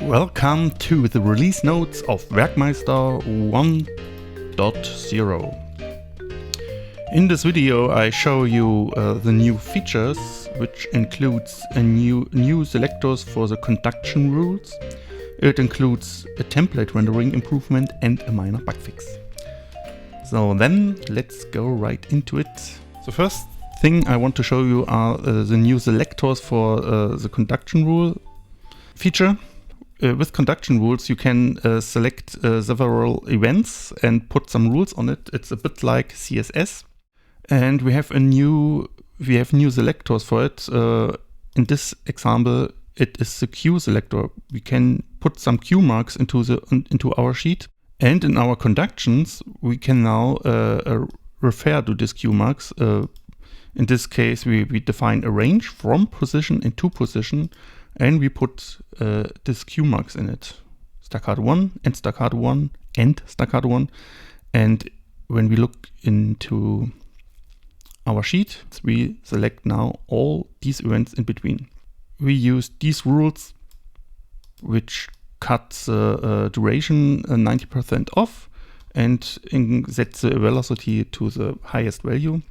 Welcome to the release notes of Werckmeister 1.0. In this video I show you the new features, which includes a new selectors for the conduction rules. It includes a template rendering improvement and a minor bug fix. So then let's go right into it. The first thing I want to show you are the new selectors for the conduction rule feature. With conduction rules you can select several events and put some rules on it. It's a bit like CSS. And we have new selectors for it. In this example it is the Q selector. We can put some Q marks into our sheet, and in our conductions we can now refer to these Q marks. In this case we define a range from position into position, and we put these Q marks in it. Staccato 1 and staccato 1 and staccato 1. And when we look into our sheet, we select now all these events in between. We use these rules which cut the duration 90% off and set the velocity to the highest value.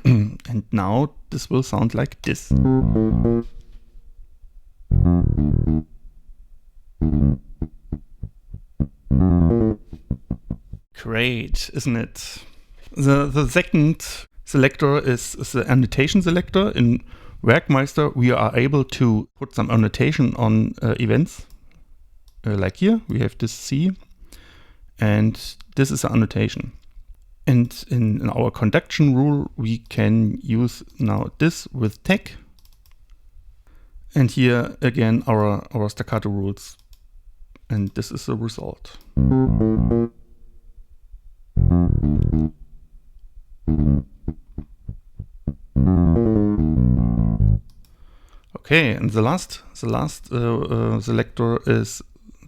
And now this will sound like this. Great, isn't it? The second selector is the annotation selector. In Werckmeister we are able to put some annotation on events. Like here we have this C, and this is the annotation. And in our conduction rule we can use now this with tag. And here again our staccato rules. And this is the result. Okay, and the last selector is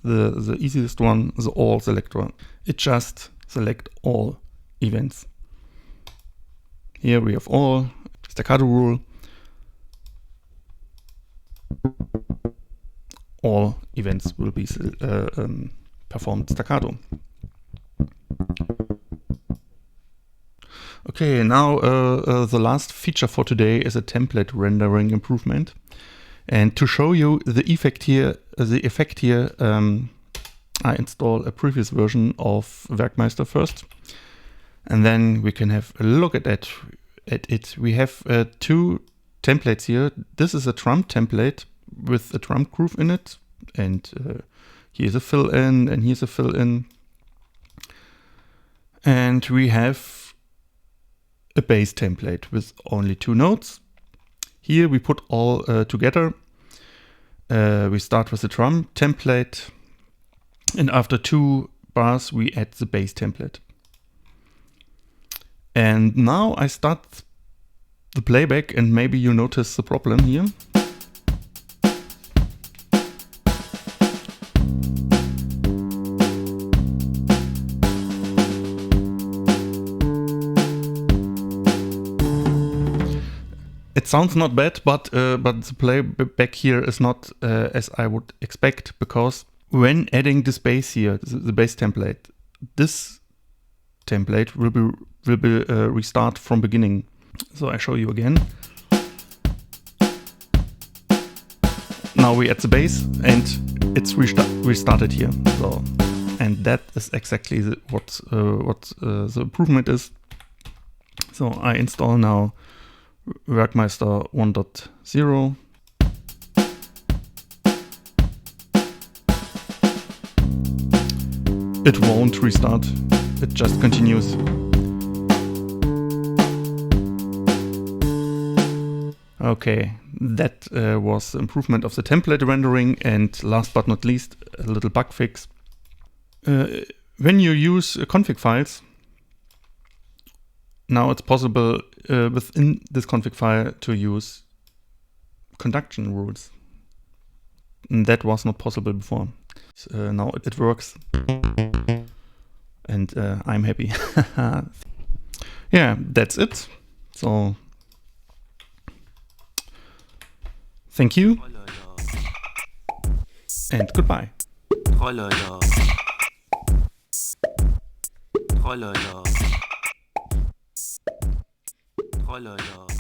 the easiest one, the all selector. It just select all events. Here we have all, staccato rule. All events will be performed staccato. Okay, now the last feature for today is a template rendering improvement. And to show you the effect here, I install a previous version of Werckmeister first, and then we can have a look at it. We have two templates here. This is a drum template with a drum groove in it, and here's a fill-in, and here's a fill-in. And we have a bass template with only two notes. Here we put all together. We start with the drum template, and after 2 bars we add the bass template. And now I start the playback, and maybe you notice the problem here. It sounds not bad, but the playback here is not as I would expect, because when adding this bass here, the bass template, this template will be restart from beginning. So I show you again. Now we add the bass, and it's restarted here. So, and that is exactly what the improvement is. So I install now Werckmeister 1.0. It won't restart, it just continues. Okay, that was the improvement of the template rendering, and last but not least, a little bug fix. When you use config files, now it's possible within this config file to use conduction rules. And that was not possible before. Now it works, and I'm happy. Yeah, that's it. So thank you. and goodbye. Trolala. Trolala. Trolala.